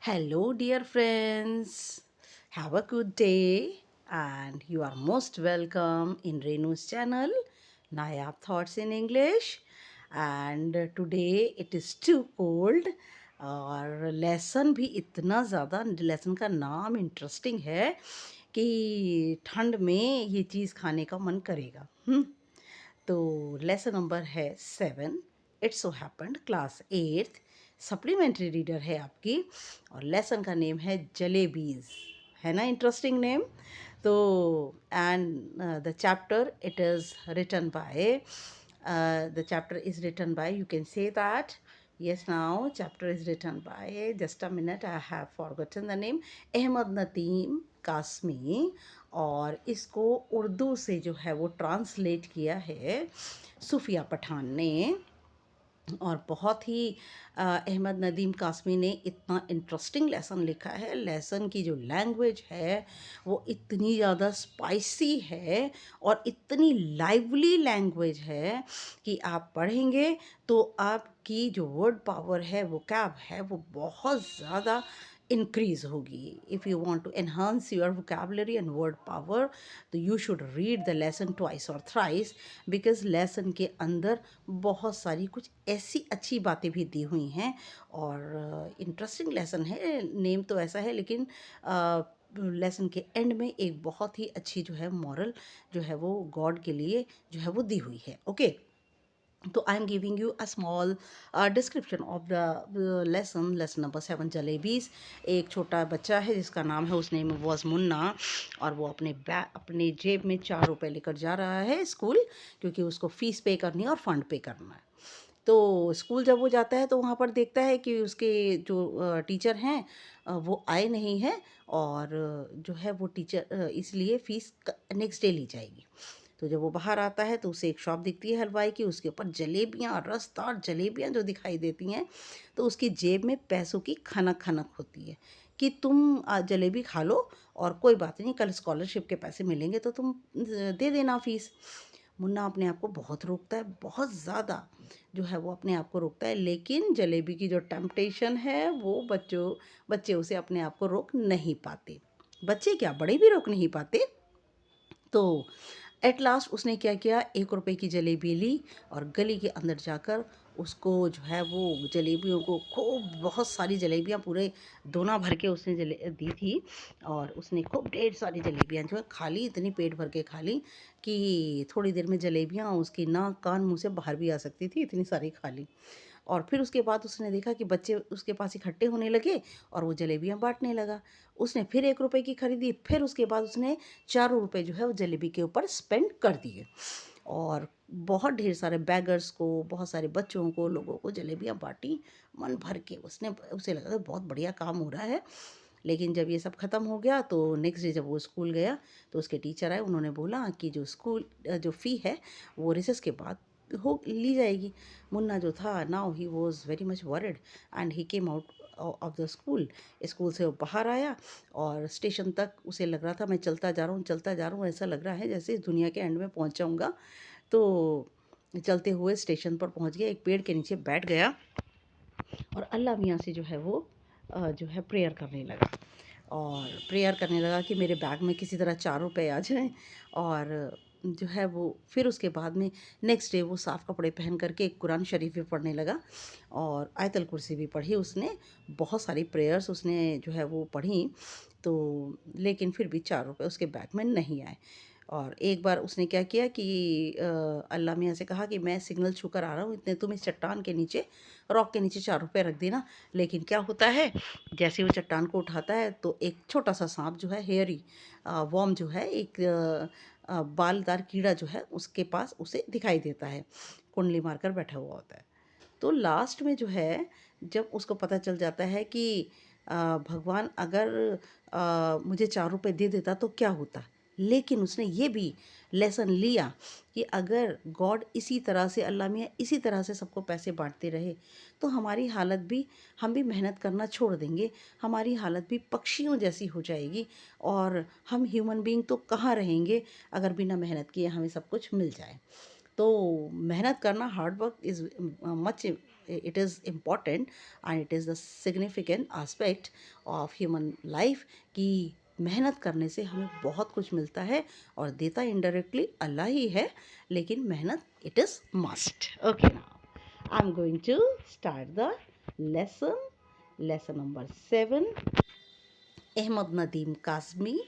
Hello, dear friends. Have a good day, and you are most welcome in Renu's channel, Nayab Thoughts in English. And today it is too cold और lesson भी इतना ज़्यादा lesson का नाम interesting है कि ठंड में ये चीज़ खाने का मन करेगा। तो लेसन नंबर है 7। It's so happened class 8th supplementary reader है आपकी और लेसन का नेम है जलेबीज। है ना इंटरेस्टिंग नेम। तो and the chapter it is written by the chapter is written by, you can say that. Yes, now chapter is written by, just a minute, I have forgotten the name, Ahmad Nadeem Qasmi. और इसको उर्दू से जो है वो translate किया है सूफिया पठान ने। और बहुत ही अहमद नदीम कासमी ने इतना इंटरेस्टिंग लेसन लिखा है। लेसन की जो लैंग्वेज है वो इतनी ज़्यादा स्पाइसी है और इतनी लाइवली लैंग्वेज है कि आप पढ़ेंगे तो आपकी जो वर्ड पावर है, वो कैब है, वो बहुत ज़्यादा increase होगी। if you want to enhance your vocabulary and word power तो you should read the lesson twice or thrice because lesson के अंदर बहुत सारी कुछ ऐसी अच्छी बातें भी दी हुई हैं और इंटरेस्टिंग लेसन है। नेम तो ऐसा है लेकिन लेसन के एंड में एक बहुत ही अच्छी जो है मॉरल जो है वो गॉड के लिए जो है वो दी हुई है। ओके, तो I am giving you a small description of the lesson number 7 jalebis. एक छोटा बच्चा है जिसका नाम है, उसने वॉज मुन्ना, और वो अपने जेब में 4 रुपये लेकर जा रहा है स्कूल, क्योंकि उसको फ़ीस पे करनी है और फंड पे करना है। तो स्कूल जब वो जाता है तो वहाँ पर देखता है कि उसके जो टीचर हैं वो आए नहीं हैं, और जो है वो टीचर इसलिए फ़ीस नेक्स्ट डे ली जाएगी। तो जब वो बाहर आता है तो उसे एक शॉप दिखती है हलवाई की, उसके ऊपर जलेबियाँ, रसदार जलेबियाँ जो दिखाई देती हैं, तो उसकी जेब में पैसों की खनक खनक होती है कि तुम जलेबी खा लो और कोई बात नहीं, कल स्कॉलरशिप के पैसे मिलेंगे तो तुम दे देना फ़ीस। मुन्ना अपने आप को बहुत रोकता है, बहुत ज़्यादा जो है वो अपने आप को रोकता है, लेकिन जलेबी की जो टेम्पटेशन है वो बच्चे उसे अपने आप को रोक नहीं पाते। बच्चे क्या, बड़े भी रोक नहीं पाते। तो एट लास्ट उसने क्या किया, 1 रुपए की जलेबी ली और गली के अंदर जाकर उसको जो है वो जलेबियों को खूब, बहुत सारी जलेबियाँ पूरे दोना भर के उसने दी थी, और उसने खूब ढेर सारी जलेबियाँ जो है खा ली, इतनी पेट भर के खा ली कि थोड़ी देर में जलेबियाँ उसकी नाक कान मुंह से बाहर भी आ सकती थी, इतनी सारी खा ली। और फिर उसके बाद उसने देखा कि बच्चे उसके पास इकट्ठे होने लगे और वो जलेबियाँ बाँटने लगा। उसने फिर 1 रुपए की खरीदी, फिर उसके बाद उसने 4 रुपए जो है वो जलेबी के ऊपर स्पेंड कर दिए, और बहुत ढेर सारे बैगर्स को, बहुत सारे बच्चों को, लोगों को जलेबियाँ बाँटी मन भर के। उसे लगा कि बहुत बढ़िया काम हो रहा है। लेकिन जब ये सब ख़त्म हो गया तो नेक्स्ट डे जब वो स्कूल गया तो उसके टीचर आए, उन्होंने बोला कि जो फ़ी है वो रिसेस के बाद हो ली जाएगी। मुन्ना जो था, now he was very much worried and he came out of the school. School से वो बाहर आया और स्टेशन तक उसे लग रहा था मैं चलता जा रहा हूँ, चलता जा रहा हूँ, ऐसा लग रहा है जैसे इस दुनिया के एंड में पहुँच जाऊँगा। तो चलते हुए स्टेशन पर पहुँच गया, एक पेड़ के नीचे बैठ गया और अल्लाह मियाँ से जो है वो जो है प्रेयर करने लगा, और प्रेयर करने लगा कि मेरे बैग में किसी तरह 4 रुपए आ जाएं। और जो है वो फिर उसके बाद में नेक्स्ट डे वो साफ़ कपड़े पहन करके एक कुरान शरीफ भी पढ़ने लगा और आयतल कुर्सी भी पढ़ी उसने, बहुत सारी प्रेयर्स उसने जो है वो पढ़ी। तो लेकिन फिर भी 4 रुपए उसके बैग में नहीं आए। और एक बार उसने क्या किया कि अल्लाह मियाँ से कहा कि मैं सिग्नल छूकर आ रहा हूँ, इतने तुम इस चट्टान के नीचे, रॉक के नीचे 4 रुपए रख देना। लेकिन क्या होता है, जैसे वो चट्टान को उठाता है तो एक छोटा सा सांप जो है, हेयरी वॉर्म जो है, एक बालदार कीड़ा जो है उसके पास उसे दिखाई देता है, कुंडली मारकर बैठा हुआ होता है। तो लास्ट में जो है, जब उसको पता चल जाता है कि भगवान अगर मुझे 4 रुपए दे देता तो क्या होता, लेकिन उसने ये भी लेसन लिया कि अगर गॉड इसी तरह से, अल्लाह मियाँ इसी तरह से सबको पैसे बांटते रहे तो हमारी हालत भी, हम भी मेहनत करना छोड़ देंगे, हमारी हालत भी पक्षियों जैसी हो जाएगी, और हम ह्यूमन बीइंग तो कहाँ रहेंगे अगर बिना मेहनत किए हमें सब कुछ मिल जाए। तो मेहनत करना, hard work is much it is important and it is the significant aspect of human life कि मेहनत करने से हमें बहुत कुछ मिलता है और देता इनडायरेक्टली अल्लाह ही है, लेकिन मेहनत it is must. Okay, now I am going to start the lesson number 7. Ahmad Nadeem Kazmi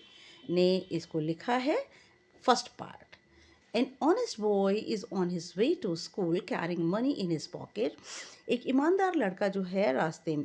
ने इसको लिखा है. First part. An honest boy is on his way to school carrying money in his pocket. एक ईमानदार लड़का जो है रास्ते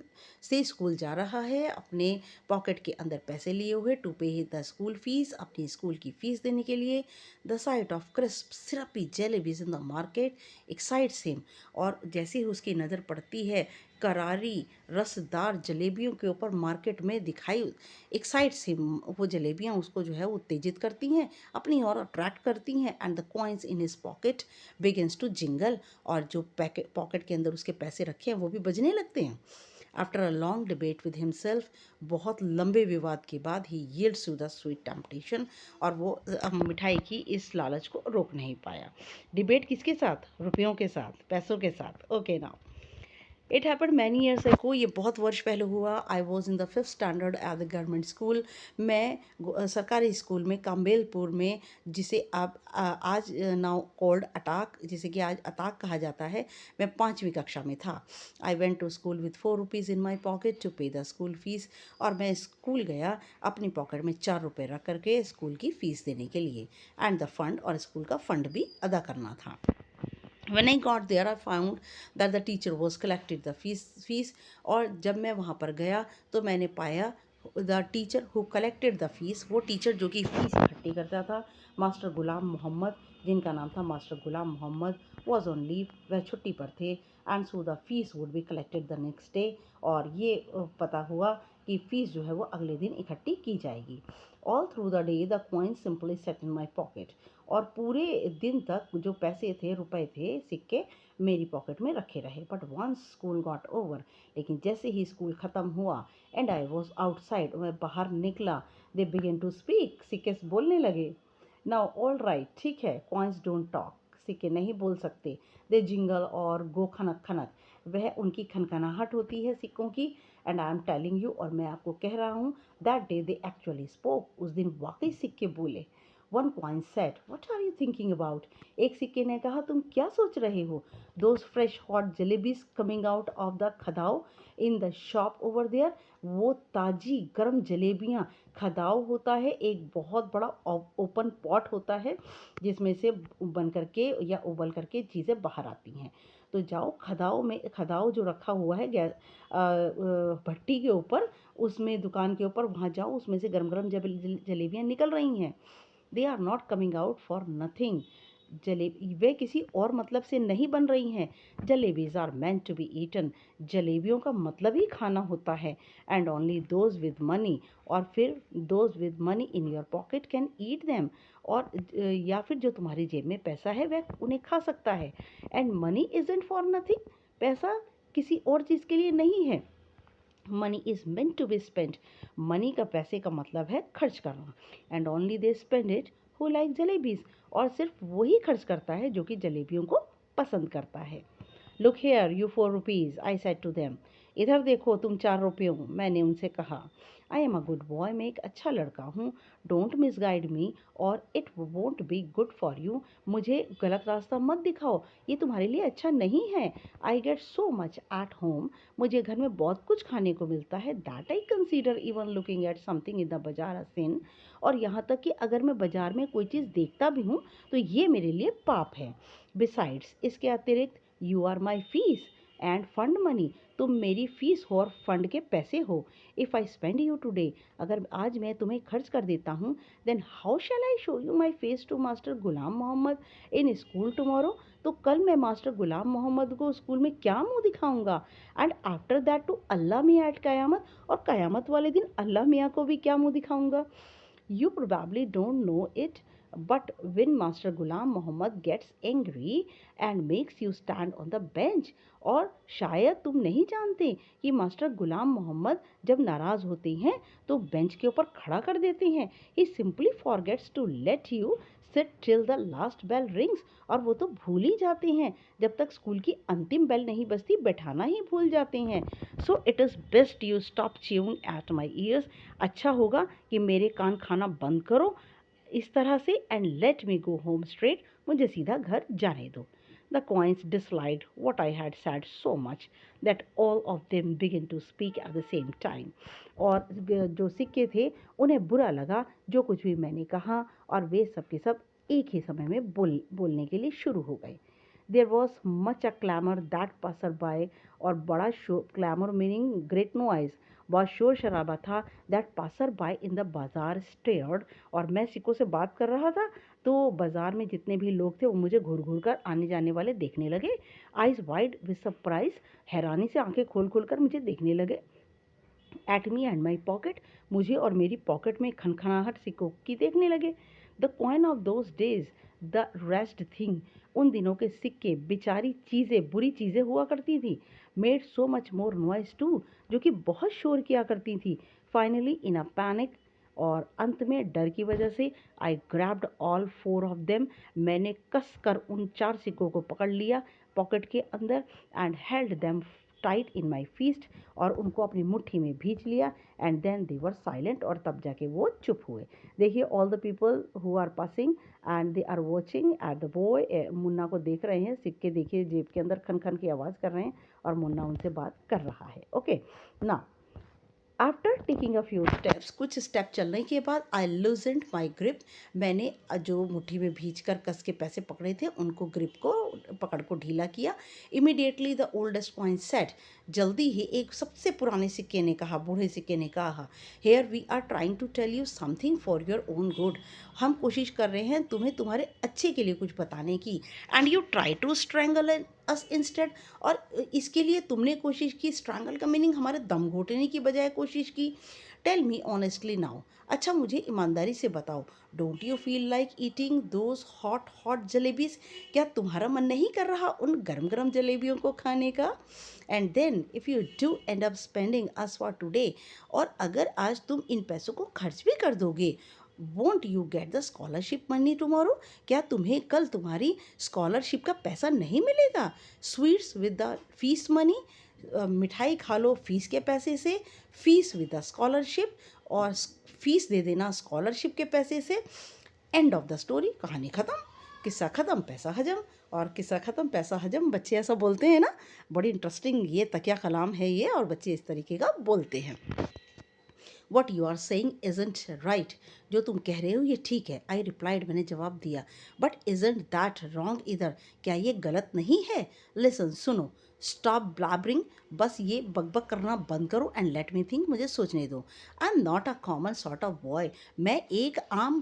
से स्कूल जा रहा है अपने पॉकेट के अंदर पैसे लिए हुए to pay the school fees, अपनी स्कूल की फ़ीस देने के लिए. The sight of crisp syrupy jalebis in the market excites him. और जैसे ही उसकी नज़र पड़ती है करारी रसदार जलेबियों के ऊपर मार्केट में दिखाई एक्साइट्स हिम, वो जलेबियाँ उसको जो है उत्तेजित करती हैं, अपनी ओर अट्रैक्ट करती हैं. And the coins in his pocket begins to jingle. और जो पॉकेट के अंदर उसके पैसे रखे हैं वो भी बजने लगते हैं. After a long debate with himself, बहुत लंबे विवाद के बाद ही yields to the sweet temptation. और वो मिठाई की इस लालच को रोक नहीं पाया. डिबेट किसके साथ? रुपयों के साथ, पैसों के साथ. Okay, now it happened many years ago. ये बहुत वर्ष पहले हुआ. I was in the 5th standard at the government school. मैं सरकारी स्कूल में काम्बेलपुर में, जिसे अब आज नाउ कॉल्ड अटाक, जिसे कि आज अताक कहा जाता है, मैं 5वीं कक्षा में था. I went to school with 4 rupees in my pocket to pay the school fees. और मैं स्कूल गया अपनी पॉकेट में 4 रुपये रख करके स्कूल की फ़ीस देने के लिए. एंड द फंड, और स्कूल का फंड भी अदा करना था. When I got there, I found that the teacher was collected the fees. और जब मैं वहाँ पर गया तो मैंने पाया the teacher who collected the fees, वो टीचर जो कि फ़ीस इकट्ठी करता था, मास्टर गुलाम मोहम्मद, जिनका नाम था master Ghulam Mohammad, was on leave, वह छुट्टी पर थे. And so the fees would be collected the next day. और ये पता हुआ कि फ़ीस जो है वो अगले दिन इकट्ठी की जाएगी. All through the day the coin simply set in my pocket. और पूरे दिन तक जो पैसे थे, रुपए थे, सिक्के मेरी पॉकेट में रखे रहे. But once school got over, लेकिन जैसे ही स्कूल ख़त्म हुआ एंड आई वॉज आउटसाइड, मैं बाहर निकला, दे बिगिन टू स्पीक, सिक्के बोलने लगे. नाउ ऑल राइट, ठीक है, कॉइन्स डोंट टॉक, सिक्के नहीं बोल सकते. दे जिंगल और गो खनक खनक, वह उनकी खनखनाहट होती है सिक्कों की. And I am telling you, और मैं आपको कह रहा हूँ, that day they actually spoke, उस दिन वाकई सिक्के बोले. One coin said, what are you thinking about. एक सिक्के ने कहा, तुम क्या सोच रहे हो. Those fresh hot jalebis coming out of the kadhai in the shop over there. वो ताज़ी गर्म जलेबियाँ, खदाव होता है एक बहुत बड़ा ओपन पॉट होता है जिसमें से बन करके या उबल करके चीज़ें बाहर आती हैं. तो जाओ खदाव में, खदाव जो रखा हुआ है गैस भट्टी के ऊपर, उसमें दुकान के ऊपर, वहाँ जाओ, उसमें से गर्म गर्म जलेबियाँ निकल रही हैं. They are not coming out for nothing. Jalebi वे किसी और मतलब से नहीं बन रही हैं. Jalebis are meant to be eaten. जलेबियों का मतलब ही खाना होता है. And only those with money, और फिर those with money in your pocket can eat them. और या फिर जो तुम्हारी जेब में पैसा है वह उन्हें खा सकता है. And money isn't for nothing. पैसा किसी और चीज़ के लिए नहीं है. Money is meant to be spent. Money का, पैसे का मतलब है खर्च करना. And only they spend it who like jalebis. और सिर्फ वही खर्च करता है जो कि जलेबियों को पसंद करता है. Look here you 4 rupees, I said to them. इधर देखो तुम 4 रुपयों, मैंने उनसे कहा. I am a good boy, मैं एक अच्छा लड़का हूँ. Don't misguide me or it won't be good for you. मुझे गलत रास्ता मत दिखाओ, ये तुम्हारे लिए अच्छा नहीं है. I get so much at home. मुझे घर में बहुत कुछ खाने को मिलता है. That I consider even looking at something in the बाजार अ सिन. और यहाँ तक कि अगर मैं बाजार में कोई चीज़ देखता भी हूँ तो ये मेरे लिए पाप है. बिसाइड्स, इसके अतिरिक्त, you are my fees and fund money. तुम मेरी फीस हो और फंड के पैसे हो. If I spend you today, अगर आज मैं तुम्हें खर्च कर देता हूँ, then how shall I show you my face to master Ghulam Mohammad in school tomorrow. तो कल मैं मास्टर गुलाम मोहम्मद को स्कूल में क्या मुंह दिखाऊंगा. And after that to Allah मियाँ एट क़यामत, और क़यामत वाले दिन अल्लाह मियाँ को भी क्या मुंह दिखाऊंगा. You probably don't know it, but when Master Ghulam Muhammad gets angry and makes you stand on the bench, और शायद तुम नहीं जानते कि मास्टर गुलाम मोहम्मद जब नाराज़ होते हैं तो बेंच के ऊपर खड़ा कर देते हैं. He simply forgets to let you sit till the last bell rings, और वो तो भूल ही जाते हैं, जब तक स्कूल की अंतिम बेल नहीं बजती बैठाना ही भूल जाते हैं। So it is best you stop chewing at my years, अच्छा होगा कि मेरे कान खाना बंद करो इस तरह से, and let me go home straight, मुझे सीधा घर जाने दो। The coins disliked what I had said so much that all of them began to speak at the same time. और जो सिक्के थे उन्हें बुरा लगा जो कुछ भी मैंने कहा, और वे सब के सब एक ही समय में बोलने के लिए शुरू हो गए। There was much a clamour that passer by, और बड़ा शोर, क्लैमर मीनिंग ग्रेट नॉइज, बहुत शोर शराबा था। That passer by in the bazaar stared, और मैं सिक्कों से बात कर रहा था तो बाजार में जितने भी लोग थे वो मुझे घूर घूर कर आने जाने वाले देखने लगे। आइज वाइड विद सरप्राइज, हैरानी से आंखें खोल खोल कर मुझे देखने लगे। At me and my pocket, मुझे और मेरी पॉकेट में खनखनाहट सिक्कों की देखने लगे। The coin of those days the rest thing, उन दिनों के सिक्के बेचारी चीज़ें, बुरी चीज़ें हुआ करती थी। Made so much more noise too, जो कि बहुत शोर किया करती थी। फाइनली इन अ पैनिक, और अंत में डर की वजह से, I grabbed all four of them, मैंने कस कर उन 4 सिक्कों को पकड़ लिया पॉकेट के अंदर, and held them tight in my fist, और उनको अपनी मुट्ठी में भींच लिया। And then they were silent, और तब जाके वो चुप हुए। देखिए all the people who are passing and they are watching at the boy, Munna को देख रहे हैं, सिक्के देखिए जेब के अंदर खन खन की आवाज़ कर रहे हैं, और मुन्ना उनसे बात कर रहा है। ओके ना, after taking a few steps, कुछ स्टेप चलने के बाद, आई लूजेंड माई ग्रिप, मैंने जो मुट्ठी में भींच कर कस के पैसे पकड़े थे उनको, ग्रिप को, पकड़ को ढीला किया। Immediately the oldest coin set, जल्दी ही एक सबसे पुराने सिक्के ने कहा, बूढ़े सिक्के ने कहा, here we are trying to tell you something for your own good, हम कोशिश कर रहे हैं तुम्हें तुम्हारे अच्छे के लिए कुछ बताने की, and you try to strangle us instead, और इसके लिए तुमने कोशिश की, स्ट्रैंगल का मीनिंग हमारे दम घोटने की बजाय कोशिश की। टेल मी ऑनेस्टली नाउ, अच्छा मुझे ईमानदारी से बताओ, don't you feel like eating those hot hot jalebis, क्या तुम्हारा मन नहीं कर रहा उन गरम गरम जलेबियों को खाने का? And then if you do end up spending us for today, और अगर आज तुम इन पैसों को खर्च भी कर दोगे, won't you get the scholarship money tomorrow, क्या तुम्हें कल तुम्हारी स्कॉलरशिप का पैसा नहीं मिलेगा? Sweets with the fees money, मिठाई खा लो फीस के पैसे से, फीस विद द स्कॉलरशिप, और फीस दे देना स्कॉलरशिप के पैसे से। एंड ऑफ द स्टोरी, कहानी ख़त्म, किस्सा ख़त्म पैसा हजम, और किस्सा ख़त्म पैसा हजम, बच्चे ऐसा बोलते हैं ना, बड़ी इंटरेस्टिंग ये तकिया कलाम है ये, और बच्चे इस तरीके का बोलते हैं। What you are saying isn't right, जो तुम कह रहे हो ये ठीक है, आई रिप्लाइड, मैंने जवाब दिया, बट इज़ंट दैट रॉन्ग इधर, क्या ये गलत नहीं है? लिसन, सुनो, स्टॉप ब्लैबरिंग, बस ये बकबक करना बंद करो, एंड लेट मी थिंक, मुझे सोचने दो। I am not a common sort of boy, मैं एक आम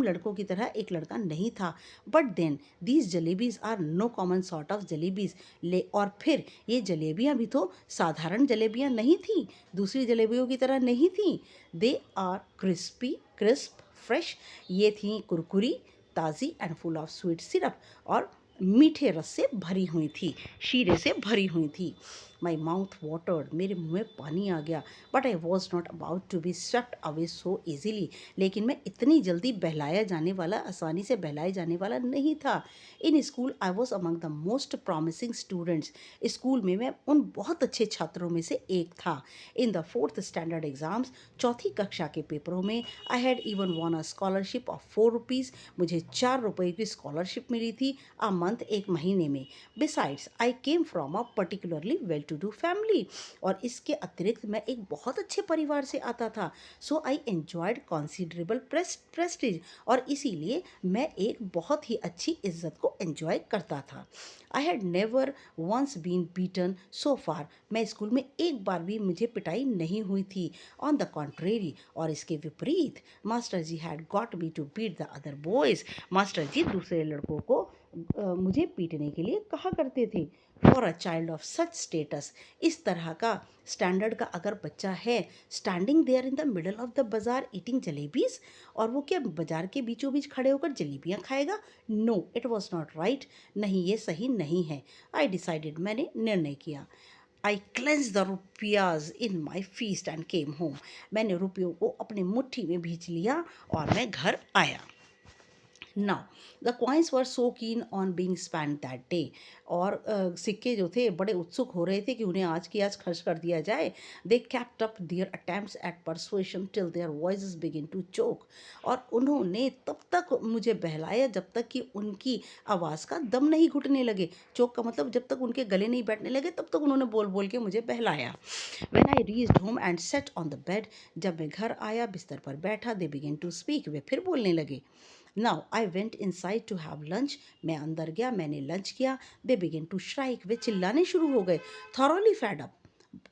लड़कों की तरह एक लड़का नहीं था। But then these jalebis are no common sort of jalebis, ले, और फिर ये जलेबियाँ भी तो साधारण जलेबियाँ नहीं थी, दूसरी जलेबियों की तरह नहीं थी। दे आर क्रिस्प फ्रेश, ये थी कुरकुरी, ताज़ी, and full of sweet syrup, और मीठे रस से भरी हुई थी, शीरे से भरी हुई थी। माई माउथ वाटर्ड, मेरे मुंह में पानी आ गया। But I was not about to be swept away so easily, लेकिन मैं इतनी जल्दी बहलाया जाने वाला, आसानी से बहलाए जाने वाला नहीं था। In school I was among the most promising students, school में मैं उन बहुत अच्छे छात्रों में से एक था। In the 4th standard exams, चौथी कक्षा के पेपरों में, I had even von a scholarship of 4 rupees, मुझे 4 रुपये की स्कॉलरशिप मिली थी अ मंथ, एक महीने में। Besides I came from a particularly well to do family, और इसके अतिरिक्त मैं एक बहुत अच्छे परिवार से आता था। सो आई एन्जॉयड कॉन्सिडरेबल प्रेस्टीज, और इसीलिए मैं एक बहुत ही अच्छी इज्जत को एन्जॉय करता था। I had never once been beaten so far, मैं स्कूल में एक बार भी मुझे पिटाई नहीं हुई थी। ऑन द कॉन्ट्रेरी, और इसके विपरीत, master ji had got me to beat the other boys, master ji दूसरे लड़कों को मुझे पीटने के लिए कहा करते थे। For a child of such status, इस तरह का स्टैंडर्ड का अगर बच्चा है, standing there in the middle of the bazaar eating jalebis, और वो क्या बाजार के बीचों बीच खड़े होकर जलेबियाँ खाएगा? No, it was not right, नहीं ये सही नहीं है। आई डिसाइडेड, मैंने निर्णय किया। I clenched the rupees in my fist and came home, मैंने रुपयों को अपने मुट्ठी में भींच लिया और मैं घर आया। Now the coins were so keen on being spent that day. और सिक्के जो थे बड़े उत्सुक हो रहे थे कि उन्हें आज की आज खर्च कर दिया जाए। They kept up their attempts at persuasion till their voices begin to choke. और उन्होंने तब तक मुझे बहलाया जब तक कि उनकी आवाज़ का दम नहीं घुटने लगे। चोक का मतलब जब तक उनके गले नहीं बैठने लगे तब तक उन्होंने बोल बोल के मुझे बहलाया। When I reached home and sat on the bed, जब मैं घर आया बिस्तर पर बैठा, दे बिगिन टू स्पीक, वे फिर बोलने लगे। Now I went inside to have lunch, मैं अंदर गया, मैंने लंच किया। दे बिगिन टू श्राइक, वे चिल्लाने शुरू हो गए। थॉरोली फेड अप,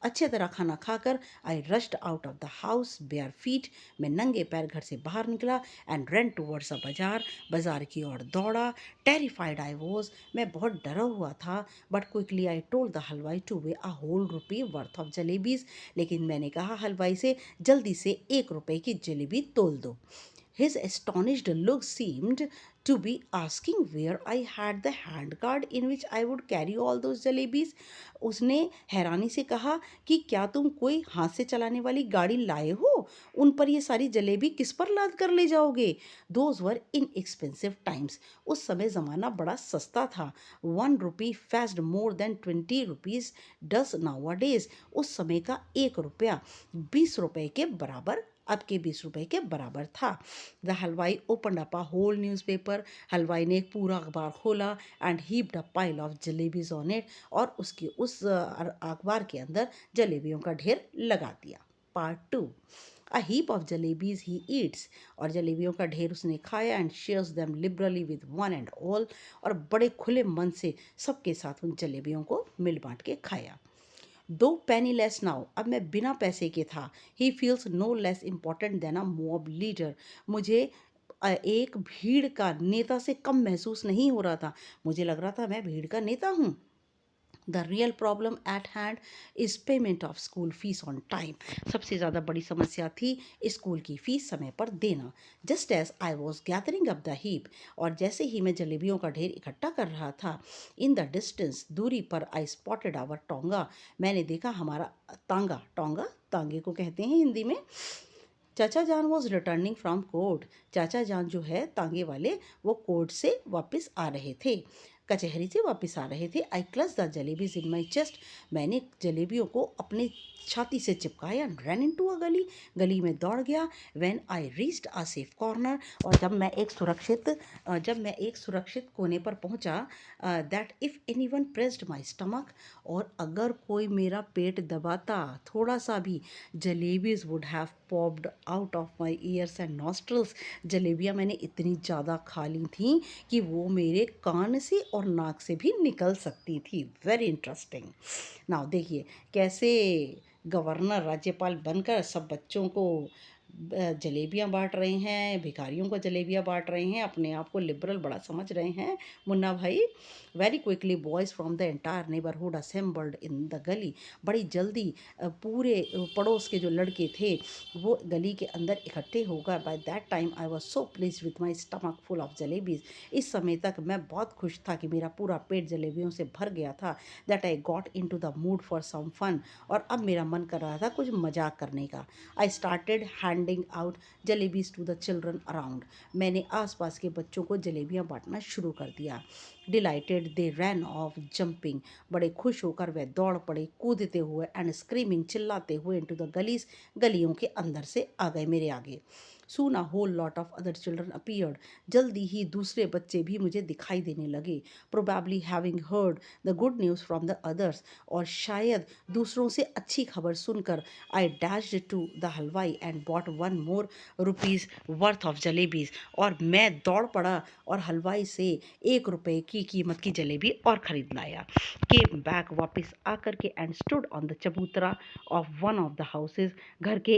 अच्छे तरह खाना खाकर I rushed out of the house bare feet, मैं नंगे पैर घर से बाहर निकला एंड रन टूवर्ड्स अ बाजार, बाजार की ओर दौड़ा। टेरिफाइड आई वॉज, मैं बहुत डरा हुआ था। But quickly I told the halwai to weigh a whole rupee worth of jalebis, लेकिन मैंने कहा हलवाई से जल्दी से 1 रुपए की जलेबी तोल दो। His astonished look seemed to be asking where I had the handcart in which I would carry all those jalebis. उसने हैरानी से कहा कि क्या तुम कोई हाथ से चलाने वाली गाड़ी लाए हो? उन पर ये सारी जलेबी किस पर लाद कर ले जाओगे? Those were inexpensive times. उस समय ज़माना बड़ा सस्ता था। 1 rupee fetched more than 20 rupees does nowadays. उस समय का 1 रुपया 20 रुपए के बराबर, अब के 20 रुपए के बराबर था। The halwai open up a whole newspaper, हलवाई ने एक पूरा अखबार खोला and heaped a pile of jalebis on it, और उसके उस अखबार के अंदर जलेबियों का ढेर लगा दिया। Part 2, a heap of jalebis he eats, और जलेबियों का ढेर उसने खाया and shares them liberally with one and all, और बड़े खुले मन से सबके साथ उन जलेबियों को मिल बांट के खाया। दो पेनी लेस नाउ, अब मैं बिना पैसे के था। He feels no less important than a mob leader, मुझे एक भीड़ का नेता से कम महसूस नहीं हो रहा था। मुझे लग रहा था मैं भीड़ का नेता हूँ। The real problem at hand is payment of school fees on time, सबसे ज़्यादा बड़ी समस्या थी स्कूल की फ़ीस समय पर देना। Just as I was gathering up the heap, और जैसे ही मैं जलेबियों का ढेर इकट्ठा कर रहा था, इन द डिस्टेंस, दूरी पर, आई स्पॉटेड आवर टोंगा, मैंने देखा हमारा तांगा। टोंगा तांगे को कहते हैं हिंदी में। चाचा जान वॉज रिटर्निंग फ्रॉम कोर्ट, चाचा जान जो है तांगे वाले, वो कोर्ट से वापस आ रहे थे, कचहरी से वापस आ रहे थे। I clutch the jalebis in my chest, मैंने जलेबियों को अपने छाती से चिपकाया। रन इन टू अ गली, गली में दौड़ गया। When I reached a safe corner, और जब मैं एक सुरक्षित कोने पर पहुंचा, that if any one pressed my stomach, और अगर कोई मेरा पेट दबाता थोड़ा सा भी, jalebis would have popped out of my years and nostrils, जलेबियाँ मैंने इतनी ज़्यादा खा ली थी कि वो मेरे कान से और नाक से भी निकल सकती थी। Very interesting. नाउ देखिए कैसे गवर्नर राज्यपाल बनकर सब बच्चों को जलेबियाँ बांट रहे हैं, भिखारियों को जलेबियाँ बांट रहे हैं, अपने आप को लिबरल बड़ा समझ रहे हैं मुन्ना भाई। Very quickly boys from the entire neighbourhood assembled in the गली, बड़ी जल्दी पूरे पड़ोस के जो लड़के थे वो गली के अंदर इकट्ठे हो गए। By that time I was so please with my stomach full of jalebis, इस समय तक मैं बहुत खुश था कि मेरा पूरा पेट जलेबियों से भर गया था। That I got into the mood for some fun, और अब मेरा मन कर रहा था कुछ मजाक करने का। I started handing out jalebis to the children around, मैंने आसपास के बच्चों को जलेबियाँ बांटना शुरू कर दिया। Delighted they ran off jumping, बड़े खुश होकर वे दौड़ पड़े कूदते हुए, एंड स्क्रीमिंग चिल्लाते हुए, इनटू द गलीज, गलियों के अंदर से आ गए मेरे आगे। Soon a whole lot of other children appeared, जल्दी ही दूसरे बच्चे भी मुझे दिखाई देने लगे। Probably having heard the good news from the others, और शायद दूसरों से अच्छी खबर सुनकर, I dashed to the halwai and bought 1 more rupees worth of jalebis, और मैं दौड़ पड़ा और हलवाई से 1 रुपए की कीमत की जलेबी और ख़रीद लाया। केम बैक, वापस आकर के, एंड स्टूड ऑन द चबूतरा of one of the houses, घर के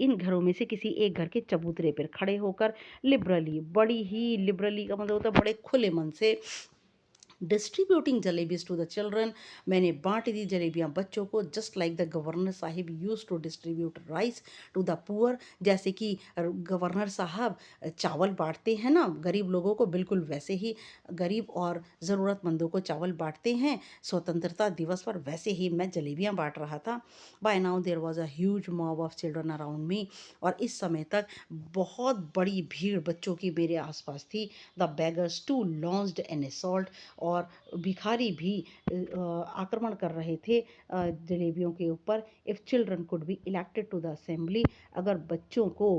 इन घरों में से किसी एक घर के चबूतरे पर खड़े होकर, लिबरली, बड़ी ही लिबरली का मतलब होता है बड़े खुले मन से, distributing jalebis to the children, मैंने बांट दी जलेबियां बच्चों को, just like the governor sahib used to distribute rice to the poor, जैसे कि गवर्नर साहब चावल बांटते हैं ना गरीब लोगों को, बिल्कुल वैसे ही गरीब और ज़रूरतमंदों को चावल बांटते हैं स्वतंत्रता दिवस पर, वैसे ही मैं जलेबियां बांट रहा था। By now there was a huge mob of children around me, और इस समय तक बहुत बड़ी भीड़ बच्चों की मेरे आसपास थी। The beggars too launched an assault, और भिखारी भी आक्रमण कर रहे थे जलेबियों के ऊपर। If children could be elected to the assembly, अगर बच्चों को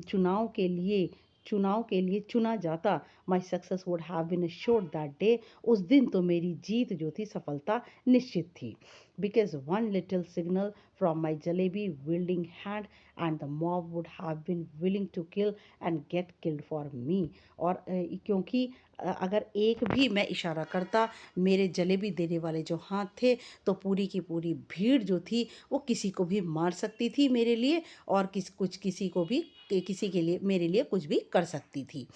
चुनाव के लिए चुना जाता, my success would have been assured that day, उस दिन तो मेरी जीत जो थी, सफलता निश्चित थी। Because one little signal from my jalebi wielding hand and the mob would have been willing to kill and get killed for me, और क्योंकि अगर एक भी मैं इशारा करता मेरे जलेबी देने वाले जो हाथ थे, तो पूरी की पूरी भीड़ जो थी वो किसी को भी मार सकती थी मेरे लिए, और किसी के लिए मेरे लिए कुछ भी कर सकती थी।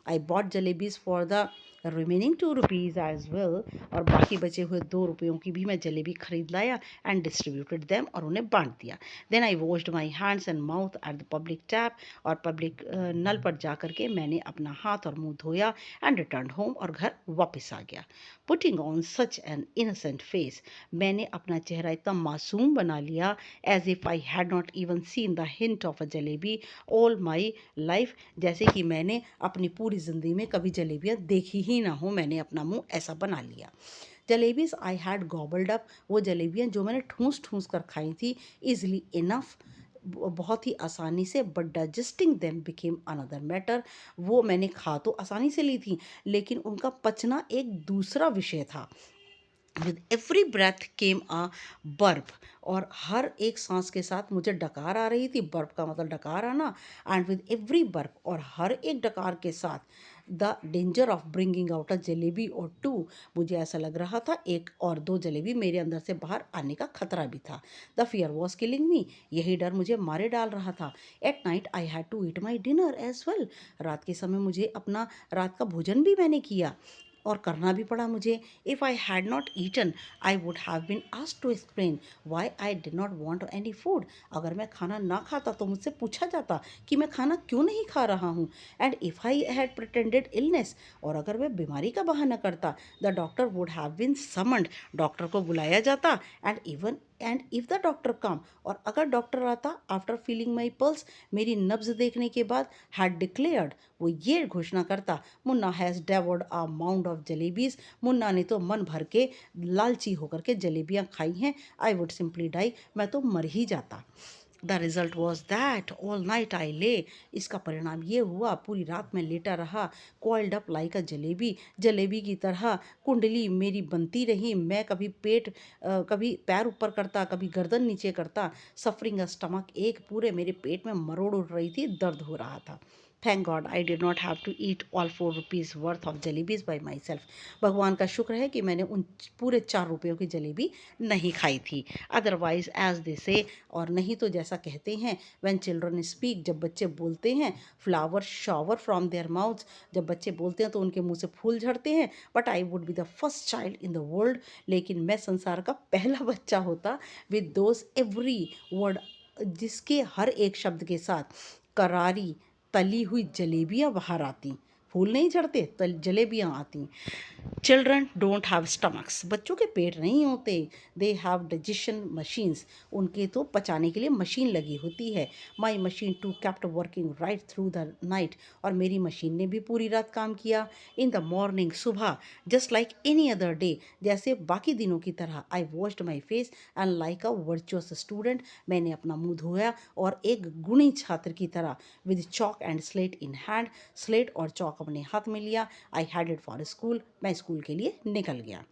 I bought jalebis for the remaining 2 rupees as well, और बाकी बचे हुए 2 रुपयों की भी मैं जलेबी खरीद लाया एंड डिस्ट्रीब्यूटेड देम, और उन्हें बांट दिया। Then I washed my hands and mouth at the public tap, और पब्लिक नल पर जा कर के मैंने अपना हाथ और मुंह धोया एंड रिटर्न होम, और घर वापस आ गया। Putting on such an innocent face, मैंने अपना चेहरा इतना मासूम बना लिया, as if I had not even seen the hint of a jalebi all my life, जैसे कि मैंने अपनी पूरी ज़िंदगी में कभी जलेबियाँ देखी ही ना हो। मैंने अपना मुंह ऐसा बना लिया। जलेबीज आई हैड गॉबल्ड अप, वो जलेबियाँ जो मैंने ठूस ठूस कर खाई थी, इजली इनफ, बहुत ही आसानी से, but digesting them became another matter, वो मैंने खा तो आसानी से ली थी, लेकिन उनका पचना एक दूसरा विषय था। विद एवरी ब्रेथ केम अ बर्फ, और हर एक सांस के साथ मुझे डकार आ रही थी, बर्फ का मतलब डकार आना, एंड विद एवरी बर्फ, और हर एक डकार के साथ, the danger of bringing out a jalebi और टू, मुझे ऐसा लग रहा था एक और दो जलेबी मेरे अंदर से बाहर आने का खतरा भी था। The fear was killing me, यही डर मुझे मारे डाल रहा था। At night I had to eat my dinner as well, रात के समय मुझे अपना रात का भोजन भी मैंने किया, और करना भी पड़ा मुझे। If I had not eaten I would have been asked to explain why I did not want any food, अगर मैं खाना ना खाता तो मुझसे पूछा जाता कि मैं खाना क्यों नहीं खा रहा हूँ। And if I had pretended illness, और अगर मैं बीमारी का बहाना करता, the doctor would have been summoned, doctor को बुलाया जाता। And if the doctor come, और अगर डॉक्टर आता, आफ्टर फीलिंग माई पल्स, मेरी नब्ज देखने के बाद, हैड डिक्लेयर्ड, वो ये घोषणा करता, Munna has devoured a mound of jalebis, Munna ने तो मन भर के लालची होकर के जलेबियां खाई हैं, आई वुड सिंपली डाई, मैं तो मर ही जाता। The result was that all night I ले, इसका परिणाम ये हुआ, पूरी रात में लेटा रहा, कॉइल्ड अप लाइक अ जलेबी, जलेबी की तरह कुंडली मेरी बनती रही। मैं कभी पैर ऊपर करता, कभी गर्दन नीचे करता, सफरिंग अ स्टमक, एक पूरे मेरे पेट में मरोड़ उड़ रही थी, दर्द हो रहा था। Thank God I did not have to eat all 4 rupees worth of jalebis by myself, भगवान का शुक्र है कि मैंने उन पूरे 4 रुपयों की जलेबी नहीं खाई थी। अदरवाइज एज दे से, और नहीं तो जैसा कहते हैं, व्हेन चिल्ड्रन स्पीक, जब बच्चे बोलते हैं, flower shower from there mouths, जब बच्चे बोलते हैं तो उनके मुंह से फूल झड़ते हैं। But I would be the first child in the world, लेकिन मैं संसार का पहला बच्चा होता, विद दोज एवरी वर्ड, जिसके हर एक शब्द के साथ करारी तली हुई जलेबियां बाहर आती, फूल नहीं झड़ते, जलेबियां आती। चिल्ड्रन डोंट हैव स्टमक्स, बच्चों के पेट नहीं होते, दे हैव डाइजेशन मशीन्स, उनके तो पचाने के लिए मशीन लगी होती है। My machine too kept working right through the night, और मेरी मशीन ने भी पूरी रात काम किया। इन द मॉर्निंग, सुबह, just like any other day, जैसे बाकी दिनों की तरह, I washed my face and like a virtuous student, मैंने अपना मुंह धोया, और एक गुणी छात्र की तरह, with chalk and slate in hand, slate और चॉक अपने हाथ में लिया, आई हेडेड फॉर स्कूल, मैं स्कूल के लिए निकल गया।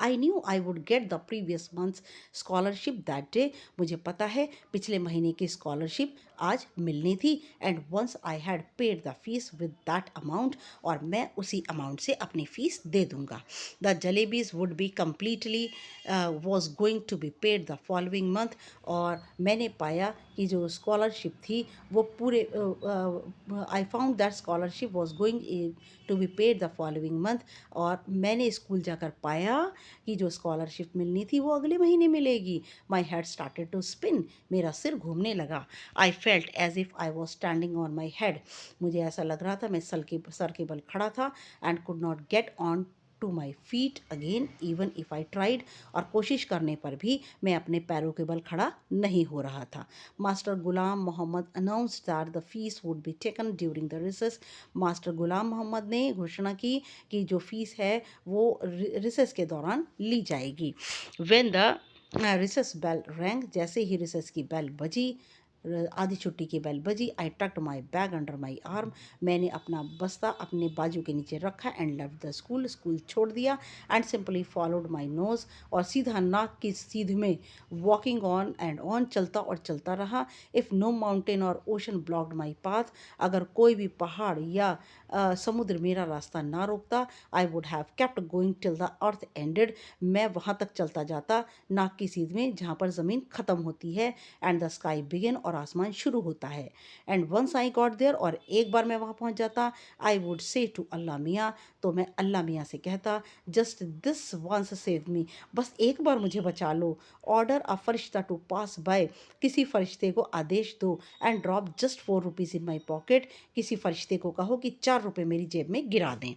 I knew I would get the previous months scholarship that day. मुझे पता है पिछले महीने की स्कॉलरशिप आज मिलनी थी। And once I had paid the fees with that amount, और मैं उसी अमाउंट से अपनी फ़ीस दे दूंगा। The jalebis would be completely was going to be paid the following month. और मैंने पाया कि जो स्कॉलरशिप थी वो पूरे I found that scholarship was going to be paid the following month. और मैंने स्कूल जाकर पाया कि जो स्कॉलरशिप मिलनी थी वो अगले महीने मिलेगी। My head started to spin, मेरा सिर घूमने लगा। I felt as if I was standing on my head, मुझे ऐसा लग रहा था मैं सर के बल खड़ा था। And could not get onto my feet again even if I tried, और कोशिश करने पर भी मैं अपने पैरों के बल खड़ा नहीं हो रहा था। Master Ghulam Mohammad announced that the fees would be taken during the recess. Master Ghulam Mohammad ने घोषणा की कि जो फीस है वो रिसेस के दौरान ली जाएगी। When the recess bell rang, जैसे ही रिसेस की बेल बजी, आधी छुट्टी की बेल बजी, I tucked my bag under my arm, मैंने अपना बस्ता अपने बाजू के नीचे रखा। And left the school, school छोड़ दिया। And simply followed my nose, और सीधा नाक की सीध में वॉकिंग ऑन एंड ऑन, चलता और चलता रहा। इफ़ नो माउंटेन और ओशन ब्लॉक्ड माई पाथ, अगर कोई भी पहाड़ या समुद्र मेरा रास्ता ना रोकता, आई would have kept going till the earth ended, मैं वहाँ तक चलता जाता नाक की सीध में जहाँ पर ज़मीन ख़त्म होती है। एंड द स्काई बिगिन, और आसमान शुरू होता है। And once I got there, और एक बार मैं वहाँ पहुँच जाता, I would say to Allah मियाँ, तो मैं अल्लाह मियाँ से कहता, just this once save me, बस एक बार मुझे बचा लो। Order a Firishta to pass bye, किसी फरिश्ते को आदेश दो। And drop just 4 rupees in my pocket, किसी फरिश्ते को कहो कि 4 रुपये मेरी जेब में गिरा दें।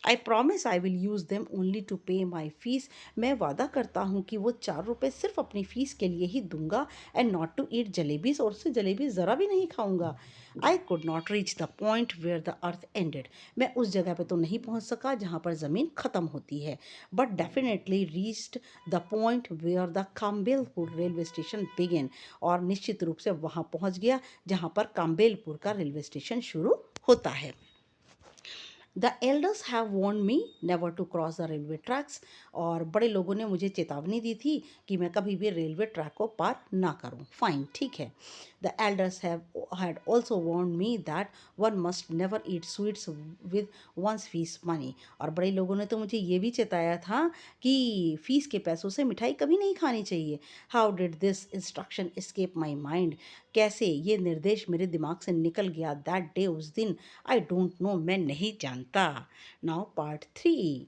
I promise I will use them only to pay my fees, मैं वादा करता हूँ कि वो 4 रुपये सिर्फ अपनी फ़ीस के लिए ही दूंगा। And not to eat jalebis, और उससे जलेबी ज़रा भी नहीं खाऊंगा। I could not reach the point where the earth ended, मैं उस जगह पे तो नहीं पहुंच सका जहाँ पर ज़मीन ख़त्म होती है, but definitely reached the point where the Campbellpur railway station begin, और निश्चित रूप से वहाँ पहुँच गया जहाँ पर काम्बेलपुर का रेलवे स्टेशन शुरू होता है। The elders have warn me never to cross the railway tracks, और बड़े लोगों ने मुझे चेतावनी दी थी कि मैं कभी भी रेलवे ट्रैक को पार ना करूं। फाइन, ठीक है। The elders have had also warn me that one must never eat sweets with one's fees money, और बड़े लोगों ने तो मुझे ये भी चेताया था कि फ़ीस के पैसों से मिठाई कभी नहीं खानी चाहिए। How did this instruction escape my mind, कैसे ये निर्देश मेरे दिमाग से निकल गया दैट डे, उस दिन। आई डोंट नो, मैं नहीं जानता। Now part 3।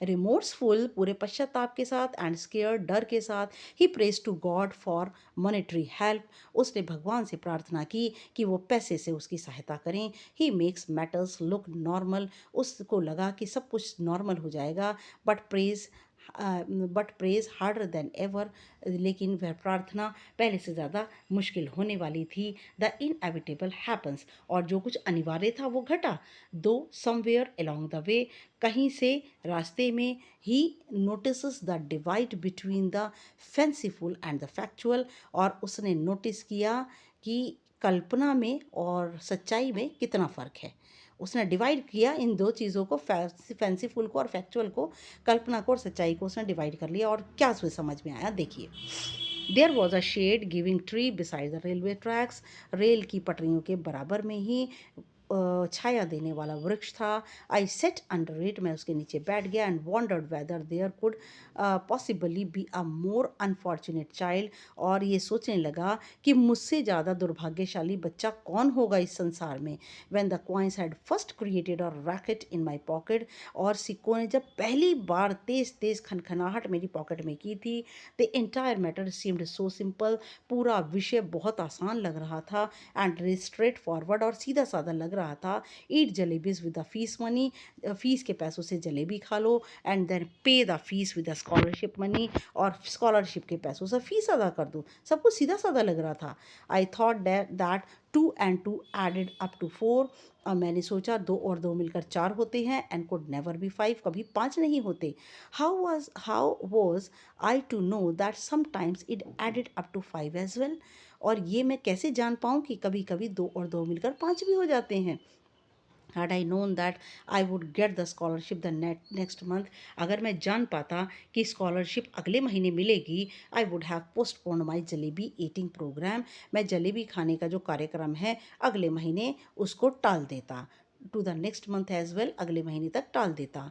रिमोर्सफुल, पूरे पश्चाताप के साथ, एंड स्केयर, डर के साथ, he prays to God for monetary help, उसने भगवान से प्रार्थना की कि वो पैसे से उसकी सहायता करें। He makes matters look normal, उसको लगा कि सब कुछ नॉर्मल हो जाएगा। But praise harder than ever, लेकिन वह प्रार्थना पहले से ज़्यादा मुश्किल होने वाली थी। द इनएविटेबल हैपन्स, और जो कुछ अनिवार्य था वो घटा। दो समवेयर अलोंग द वे, कहीं से रास्ते में, he notice the divide between the fanciful and the factual, और उसने नोटिस किया कि कल्पना में और सच्चाई में कितना फ़र्क है। उसने डिवाइड किया इन दो चीज़ों को, फैंसीफुल को और फैक्चुअल को, कल्पना को और सच्चाई को उसने डिवाइड कर लिया। और क्या उसमें समझ में आया, देखिए। There was a shade giving tree beside the railway tracks, rail की पटरियों के बराबर में ही छाया देने वाला वृक्ष था। आई सेट अंडर इट, मैं उसके नीचे बैठ गया। And wondered whether there could possibly be a more unfortunate child, और ये सोचने लगा कि मुझसे ज़्यादा दुर्भाग्यशाली बच्चा कौन होगा इस संसार में। When the coins had first created a racket in my pocket, और सिक्कों ने जब पहली बार तेज तेज खनखनाहट मेरी पॉकेट में की थी, the entire matter seemed so simple, पूरा विषय बहुत आसान लग रहा था। एंड स्ट्रेट फॉरवर्ड, और सीधा साधा लग रहा था। Eat jalebis with the fees money, fees के पैसों से जलेबी खा लो। And then pay the fees with the scholarship money, और स्कॉलरशिप के पैसों से फीस अदा कर दो। सब कुछ सीधा साधा लग रहा था। I thought that 2 and 2 added up to 4, और मैंने सोचा 2 और 2 मिलकर 4 होते हैं। एंड कुड नेवर बी 5, कभी 5 नहीं होते। How was I to know that sometimes it added up to 5 as well, और ये मैं कैसे जान पाऊँ कि कभी कभी 2 और 2 मिलकर 5 भी हो जाते हैं। had I known that I would get the scholarship the next month, अगर मैं जान पाता कि स्कॉलरशिप अगले महीने मिलेगी, I would have postponed my jalebi eating program. मैं जलेबी खाने का जो कार्यक्रम है अगले महीने उसको टाल देता, to the next month as well, अगले महीने तक टाल देता.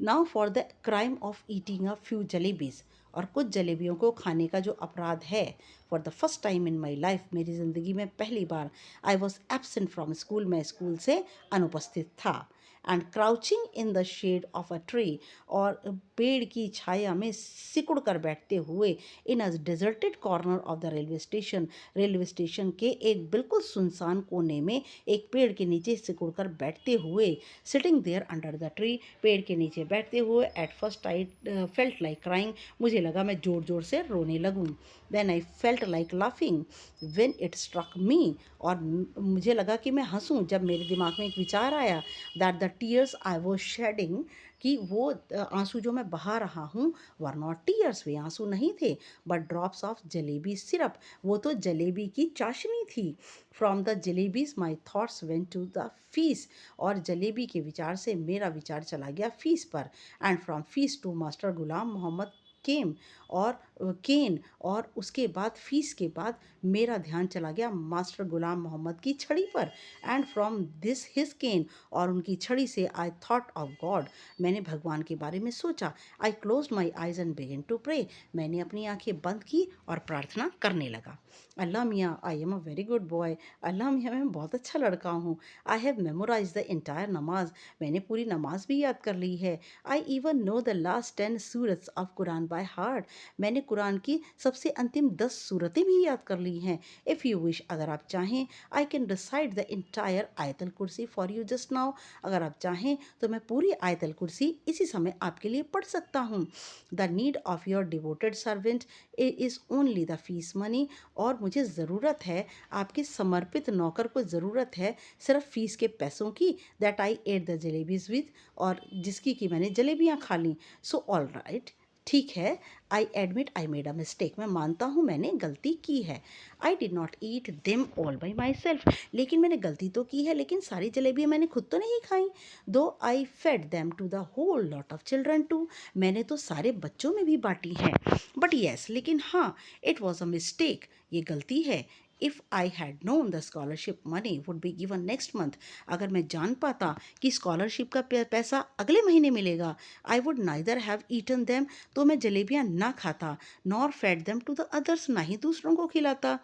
Now for the crime of eating a few jalebis, और कुछ जलेबियों को खाने का जो अपराध है. For the first time in my life, मेरी ज़िंदगी में पहली बार, I was absent from school, मैं स्कूल से अनुपस्थित था. And crouching in the shade of a tree, और पेड़ की छाया में सिकुड़ कर बैठते हुए, in a deserted corner of the railway station, railway station के एक बिल्कुल सुनसान कोने में एक पेड़ के नीचे सिकुड़ कर बैठते हुए, sitting there under the tree, पेड़ के नीचे बैठते हुए, at first I felt like crying, मुझे लगा मैं ज़ोर ज़ोर से रोने लगूँ. Then I felt like laughing when it struck me, और मुझे लगा कि मैं हंसूं जब मेरे दिमाग में एक विचार आया, that the tears I was shedding, कि वो आंसू जो मैं बहा रहा हूँ वर नॉट टीयर्स, वे आंसू नहीं थे, but drops of jalebi syrup, वो तो जलेबी की चाशनी थी. From the jalebis my thoughts went to the fees, और जलेबी के विचार से मेरा विचार चला गया फीस पर. And from fees to master Ghulam Mohammad came, और केन, और उसके बाद फीस के बाद मेरा ध्यान चला गया मास्टर गुलाम मोहम्मद की छड़ी पर. एंड फ्रॉम दिस हिज केन, और उनकी छड़ी से आई थॉट ऑफ गॉड, मैंने भगवान के बारे में सोचा. I close my eyes and begin to pray, मैंने अपनी आंखें बंद की और प्रार्थना करने लगा. Allah Miyan, I am a very good boy, Allah Miyan मैं बहुत अच्छा लड़का हूँ. I have memorize the entire namaz, मैंने पूरी नमाज भी याद कर ली है. I even know the last 10 surahs of Quran by heart, मैंने कुरान की सबसे अंतिम 10 सूरतें भी याद कर ली हैं. इफ़ यू विश, अगर आप चाहें, I can recite the entire Ayatul Kursi for you just now, अगर आप चाहें तो मैं पूरी आयतल कुर्सी इसी समय आपके लिए पढ़ सकता हूँ. The need of your devoted servant is only the fees money, और मुझे ज़रूरत है, आपके समर्पित नौकर को ज़रूरत है सिर्फ फीस के पैसों की, that I at the jalebis with, और जिसकी कि मैंने जलेबियाँ खा लीं. सो ऑल राइट, ठीक है. I admit I made a mistake, मैं मानता हूँ मैंने गलती की है. आई did not eat them all by my self, लेकिन मैंने गलती तो की है, लेकिन सारी जलेबियाँ मैंने खुद तो नहीं खाई. Though I fed them to the whole lot of children too, मैंने तो सारे बच्चों में भी बांटी हैं. बट येस, लेकिन हाँ, इट वॉज अ मिस्टेक, ये गलती है. If I had known the scholarship money would be given next month, अगर मैं जान पाता कि स्कॉलरशिप का पैसा अगले महीने मिलेगा, I would neither have eaten them, तो मैं जलेबियाँ ना खाता, nor fed them to the others, ना ही दूसरों को खिलाता.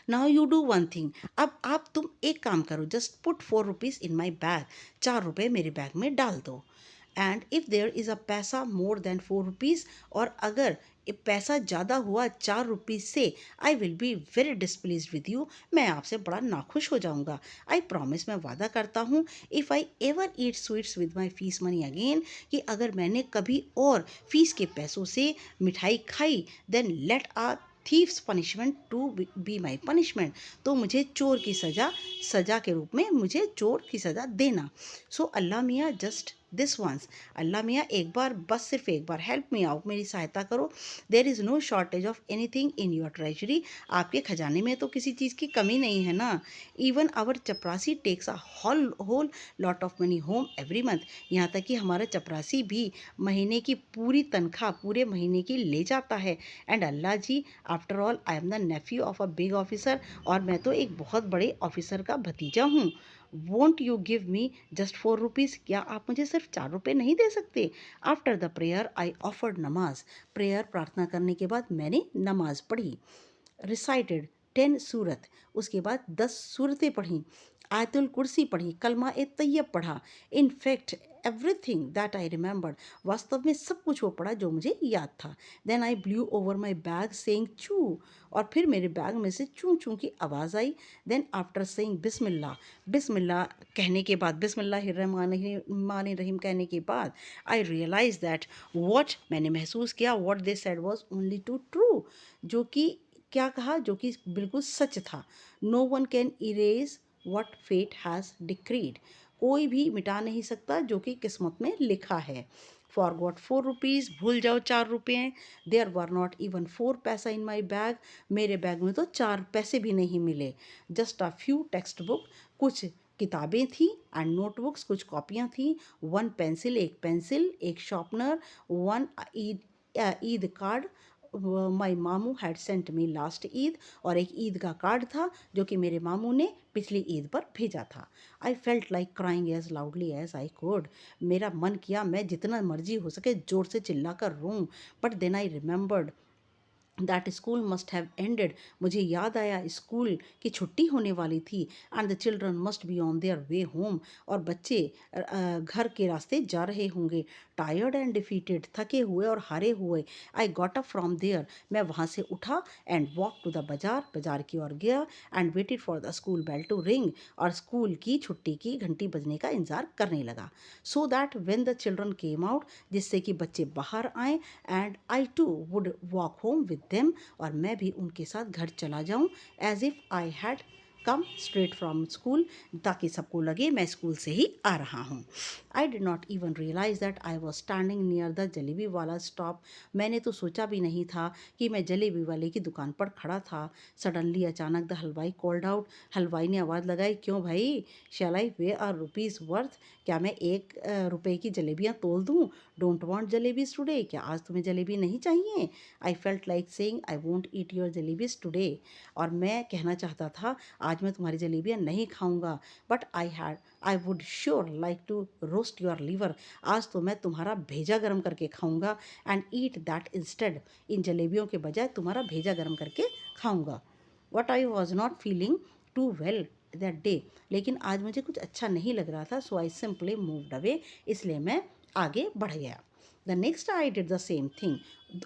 Now you do one thing, अब आप तुम एक काम करो, just put 4 rupees in my bag, 4 रुपये मेरे बैग में डाल दो. And if there is a paisa more then 4 rupees, और अगर पैसा ज़्यादा हुआ 4 रुपीज़ से, आई will be very displease with you, मैं आपसे बड़ा नाखुश हो जाऊँगा. आई प्रॉमिस, मैं वादा करता हूँ, if I ever eat sweets with my fees money again, कि अगर मैंने कभी और फीस के पैसों से मिठाई खाई, then let a thief's punishment to be my punishment, तो मुझे चोर की सज़ा के रूप में मुझे चोर की सज़ा देना. सो अल्लाह मियाँ जस्ट दिस वंस, अल्लाह मियाँ एक बार, बस सिर्फ एक बार, हेल्प मी आउट, मेरी सहायता करो. There is no shortage of anything in your treasury, आपके खजाने में तो किसी चीज़ की कमी नहीं है ना. Even our chaprasi takes a whole lot of money home every month, यहाँ तक कि हमारा चपरासी भी महीने की पूरी तनख्वाह पूरे महीने की ले जाता है. And Allah ji, after all I am the nephew of a big officer, और मैं तो एक बहुत बड़े ऑफिसर का भतीजा हूँ. Won't you give me just 4 rupees, क्या आप मुझे सिर्फ 4 रुपये नहीं दे सकते. After the prayer I offered नमाज, प्रेयर प्रार्थना करने के बाद मैंने नमाज पढ़ी. रिसाइटेड 10 सूरत, उसके बाद 10 सूरतें पढ़ी, आयतुल कुर्सी पढ़ी, कलमा ए तैयब पढ़ा. In fact everything that I remembered, वास्तव में सब कुछ वो पढ़ा जो मुझे याद था. Then I blew over my bag saying चू, और फिर मेरे बैग में से चू चू की आवाज़ आई. देन आफ्टर सेइंग बिस्मिल्लाह, बिस्मिल्लाह कहने के बाद, बिस्मिल्लाहिर्रहमानिर्रहीम कहने के बाद, आई रियलाइज दैट व्हाट, मैंने महसूस किया, what they said was only too true, जो कि क्या कहा, जो कि बिल्कुल सच था. No one can erase what fate has decreed, कोई भी मिटा नहीं सकता जो कि किस्मत में लिखा है. फॉर गॉट 4 रुपीज़, भूल जाओ 4 रुपये. देयर वर नॉट इवन 4 पैसा इन माई बैग, मेरे बैग में तो 4 पैसे भी नहीं मिले. Just a few text book, कुछ किताबें थी एंड नोटबुक्स, कुछ कॉपियाँ थी, वन पेंसिल, एक पेंसिल, एक sharpener, one Eid Eid card my mamu had sent me last Eid, और एक ईद का कार्ड था जो कि मेरे मामू ने पिछली ईद पर भेजा था। I felt like crying as loudly as I could. मेरा मन किया मैं जितना मर्जी हो सके ज़ोर से चिल्ला कर रोऊं, but then I remembered that school must have ended. मुझे याद आया स्कूल की छुट्टी होने वाली थी and the children must be on their way home, और बच्चे घर के रास्ते जा रहे होंगे। टायर्ड एंड डिफीटेड, थके हुए और हारे हुए, I got up from there, मैं वहाँ से उठा एंड वॉक टू द बाजार, बाजार की ओर गया and waited for the school bell to ring, और स्कूल की छुट्टी की घंटी बजने का इंतजार करने लगा। So that when the children came out, जिससे कि बच्चे बाहर आए, and I too would walk home with them, और मैं भी उनके साथ घर चला जाऊं, as if I had come straight from school, ताकि सबको लगे मैं स्कूल से ही आ रहा हूँ। I did not even realise that I was standing near the jalebi wala stop. मैंने तो सोचा भी नहीं था कि मैं जलेबी वाले की दुकान पर खड़ा था। सडनली अचानक द हलवाई कॉल्ड आउट। हलवाई ने आवाज़ लगाई, क्यों भाई, शैल आई वे आर रुपीज़ वर्थ, क्या मैं 1 रुपए की जलेबियाँ तोल दूँ? डोंट वॉन्ट जलेबीज टुडे, क्या आज तुम्हें जलेबी नहीं चाहिए? आई felt like saying I won't eat your jalebis today, और मैं कहना चाहता था आज मैं तुम्हारी जलेबियाँ नहीं खाऊंगा, but I would sure like to roast your liver, आज तो मैं तुम्हारा भेजा गर्म करके खाऊंगा एंड ईट दैट इंस्टेड, इन जलेबियों के बजाय तुम्हारा भेजा गर्म करके खाऊंगा। What I was not feeling too well that day, लेकिन आज मुझे कुछ अच्छा नहीं लग रहा था, so I simply moved away, इसलिए मैं आगे बढ़ गया। The next I did the same thing,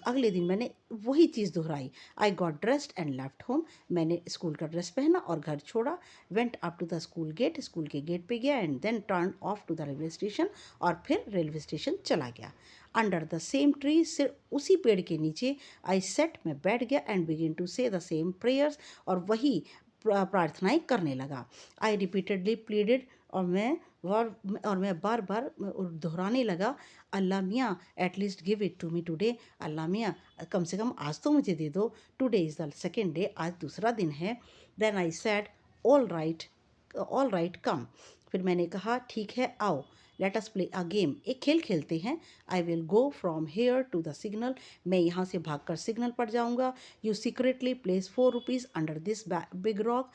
अगले दिन मैंने वही चीज़ दोहराई। I got dressed and left home, मैंने स्कूल का ड्रेस पहना और घर छोड़ा। Went up to the school gate, school के गेट पे गया, and then turn off to the railway station, और फिर रेलवे स्टेशन चला गया। अंडर द सेम ट्री, सिर्फ उसी पेड़ के नीचे, आई सेट, मैं बैठ गया एंड बिगिन टू से द सेम प्रेयर्स, और वही प्रार्थनाएं करने लगा। आई रिपीटेडली प्लीडेड, और मैं बार बार दोहराने लगा, Allah Miyan at least give it to me today, Allah Miyan कम से कम आज तो मुझे दे दो, today is the second day, आज दूसरा दिन है। Then I said all right come, फिर मैंने कहा ठीक है आओ, let us play a game, एक खेल खेलते हैं। I will go from here to the signal, मैं यहाँ से भागकर सिग्नल पर जाऊँगा। You secretly place 4 rupees under this big rock,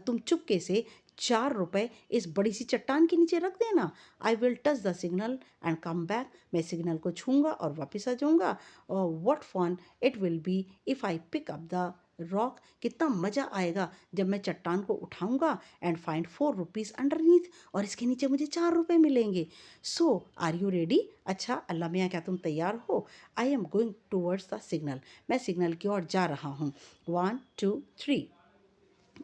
तुम चुपके से 4 रुपए इस बड़ी सी चट्टान के नीचे रख देना। I will touch the signal and come back, मैं सिग्नल को छूँगा और वापस आ जाऊँगा। What fun it will be if I pick up the rock, कितना मज़ा आएगा जब मैं चट्टान को उठाऊंगा एंड फाइंड 4 रुपीज़ अंडरनीथ, और इसके नीचे मुझे 4 रुपए मिलेंगे। So are you ready? अच्छा अल्लाह मियाँ क्या तुम तैयार हो? I am going towards the signal, मैं सिग्नल की ओर जा रहा हूँ। 1 2 3,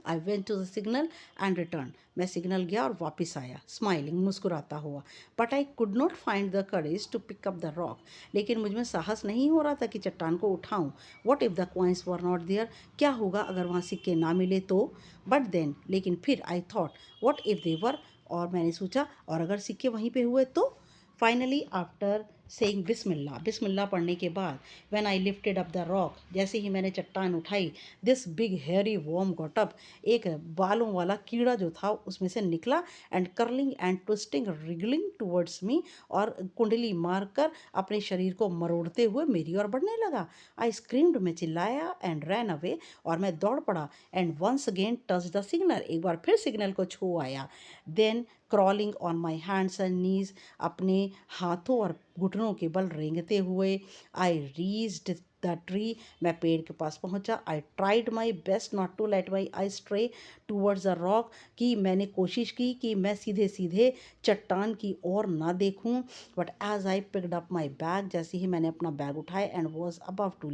I went to the signal and return, मैं सिग्नल गया और वापस आया स्माइलिंग, मुस्कुराता हुआ। But I could not find the courage to pick up the rock, लेकिन मुझ में साहस नहीं हो रहा था कि चट्टान को उठाऊं। What if the coins were not there, क्या होगा अगर वहाँ सिक्के ना मिले तो? बट देन, लेकिन फिर I thought what if they were, और मैंने सोचा और अगर सिक्के वहीं पे हुए तो? फाइनली आफ्टर सेइंग बिस्मिल्लाह, बिस्मिल्लाह पढ़ने के बाद, when I lifted up the rock, जैसे ही मैंने चट्टान उठाई, this big hairy worm got up, एक बालों वाला कीड़ा जो था उसमें से निकला, and curling and twisting wriggling towards me, और कुंडली मारकर अपने शरीर को मरोड़ते हुए मेरी ओर बढ़ने लगा। आई स्क्रीम्ड, मैं चिल्लाया, एंड रैन अवे, और मैं दौड़ पड़ा, and once again touch the signal, एक बार फिर सिग्नल को छू आया। Then crawling on my hands and knees, अपने हाथों और घुटनों के बल रेंगते हुए, आई रीच्ड द ट्री, मैं पेड़ के पास पहुंचा। I tried my best not to let my eye stray towards the rock, कि मैंने कोशिश की कि मैं सीधे सीधे चट्टान की ओर ना देखूं। But as I picked up my bag, जैसे ही मैंने अपना बैग उठाया and was about to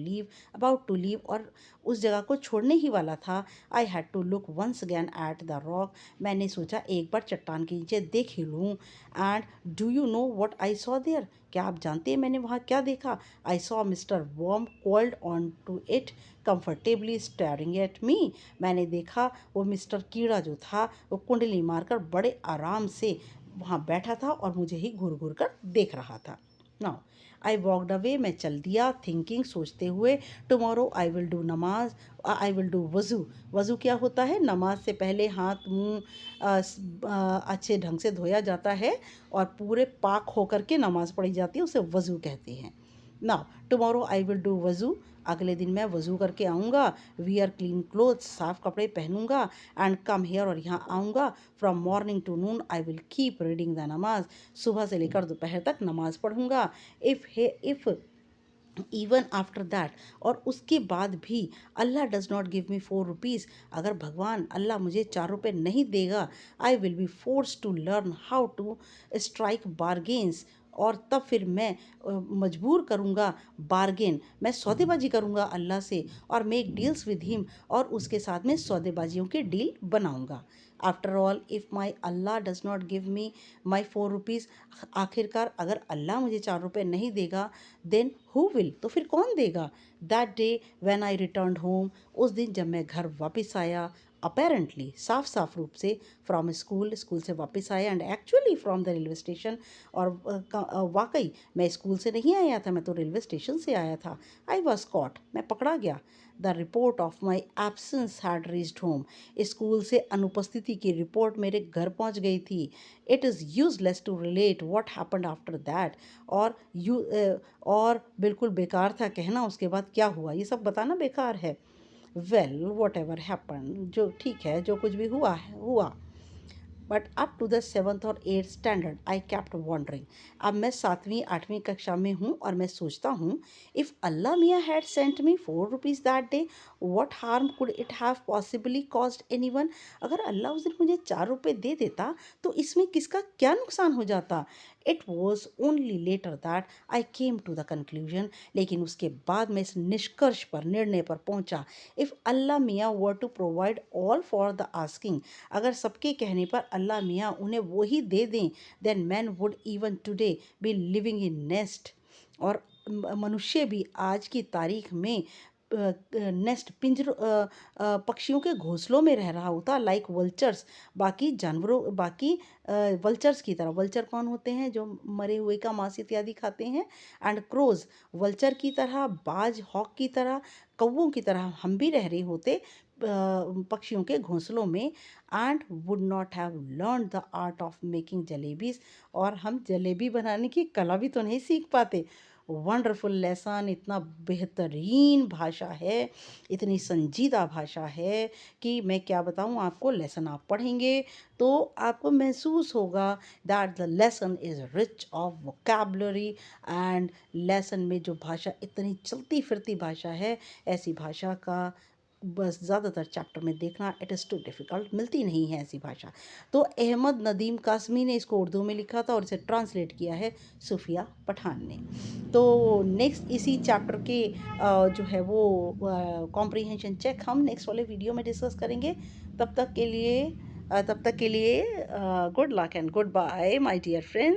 leave, और उस जगह को छोड़ने ही वाला था, I had to look once again at the rock, मैंने सोचा एक बार चट्टान के नीचे देख ही लूँ। And do you know what I saw there, क्या आप जानते हैं मैंने वहाँ क्या देखा? I saw mister warm cold on to it comfortably staring at me, मैंने देखा वो मिस्टर कीड़ा जो था वो कुंडली मारकर बड़े आराम से वहाँ बैठा था और मुझे ही घूर घूर कर देख रहा था। नाउ आई वॉकड अवे, मैं चल दिया, थिंकिंग, सोचते हुए, टुमारो आई विल डू नमाज, आई विल डू वज़ू। वज़ू क्या होता है? नमाज से पहले हाथ मुंह अच्छे ढंग से धोया जाता है और पूरे पाक होकर के नमाज पढ़ी जाती है, उसे वज़ू कहते हैं। Now tomorrow I will do वज़ू, अगले दिन मैं वज़ू करके आऊँगा, वियर क्लीन क्लोथ्स, साफ कपड़े पहनूंगा, एंड कम हेयर, और यहाँ आऊँगा, from morning to noon I will keep reading the namaz, सुबह से लेकर दोपहर तक नमाज पढ़ूंगा। इफ़ इवन आफ्टर दैट, और उसके बाद भी Allah does not give me 4 rupees, अगर भगवान अल्लाह मुझे 4 रुपये नहीं देगा, I will be force to learn how to strike bargains, और तब फिर मैं मजबूर करूँगा, बार्गेन, मैं सौदेबाजी करूँगा अल्लाह से, और मेक डील्स विद हिम, और उसके साथ में सौदेबाजियों की डील बनाऊँगा। After all if my Allah does not give me my 4 rupees, आखिरकार अगर अल्लाह मुझे 4 रुपये नहीं देगा, देन हु विल, तो फिर कौन देगा? That day when I return home, उस दिन जब मैं घर वापस आया, अपेरेंटली, साफ साफ रूप से, फ्रॉम स्कूल, स्कूल से वापस आया, and actually from the railway station, और वाकई मैं स्कूल से नहीं आया था, मैं तो रेलवे स्टेशन से आया था। आई वॉज कॉट, मैं पकड़ा गया। The report of my absence had reached home, स्कूल से अनुपस्थिति की रिपोर्ट मेरे घर पहुंच गई थी। It is useless to relate what happened after that, और और बिल्कुल बेकार था कहना उसके बाद क्या हुआ, ये सब बताना बेकार है। वेल वॉट एवर हैपन, जो ठीक है, जो कुछ भी हुआ है हुआ। But up to the 7th और 8th standard I kept wandering, अब मैं 7वीं 8वीं कक्षा में हूँ और मैं सोचता हूँ, इफ़ अल्लाह मियाँ had sent me 4 rupees that day, what harm could it have possibly caused anyone, अगर अल्लाह उस दिन मुझे 4 रुपये दे देता तो इसमें किसका क्या नुकसान हो जाता। It was only later that I came to the conclusion, लेकिन उसके बाद मैं इस निष्कर्ष पर, निर्णय पर पहुंचा, if Allah Miyan were to provide all for the asking, अगर सबके कहने पर अल्लाह मियाँ उन्हें वही दे दें, then man would even today be living in nest, और मनुष्य भी आज की तारीख में नेस्ट, पिंजरों, पक्षियों के घोंसलों में रह रहा होता, लाइक वल्चर्स, बाकी जानवरों, बाकी वल्चर्स की तरह। वल्चर कौन होते हैं? जो मरे हुए का मांस इत्यादि खाते हैं। एंड क्रोज, वल्चर की तरह, बाज, हॉक की तरह, कौवों की तरह हम भी रह रहे होते पक्षियों के घोंसलों में। And would not have learn the art of making jalebis, और हम जलेबी बनाने की कला भी तो नहीं सीख पाते। वंडरफुल लेसन, इतना बेहतरीन भाषा है, इतनी संजीदा भाषा है कि मैं क्या बताऊँ आपको। लेसन आप पढ़ेंगे तो आपको महसूस होगा that the lesson is rich of vocabulary, and lesson में जो भाषा, इतनी चलती फिरती भाषा है, ऐसी भाषा का बस ज़्यादातर चैप्टर में देखना, इट इज़ टू डिफ़िकल्ट, मिलती नहीं है ऐसी भाषा। तो अहमद नदीम कासमी ने इसको उर्दू में लिखा था और इसे ट्रांसलेट किया है सूफिया पठान ने। तो नेक्स्ट इसी चैप्टर के जो है वो कॉम्प्रिहेंशन चेक हम नेक्स्ट वाले वीडियो में डिस्कस करेंगे। तब तक के लिए good luck and goodbye my dear friends.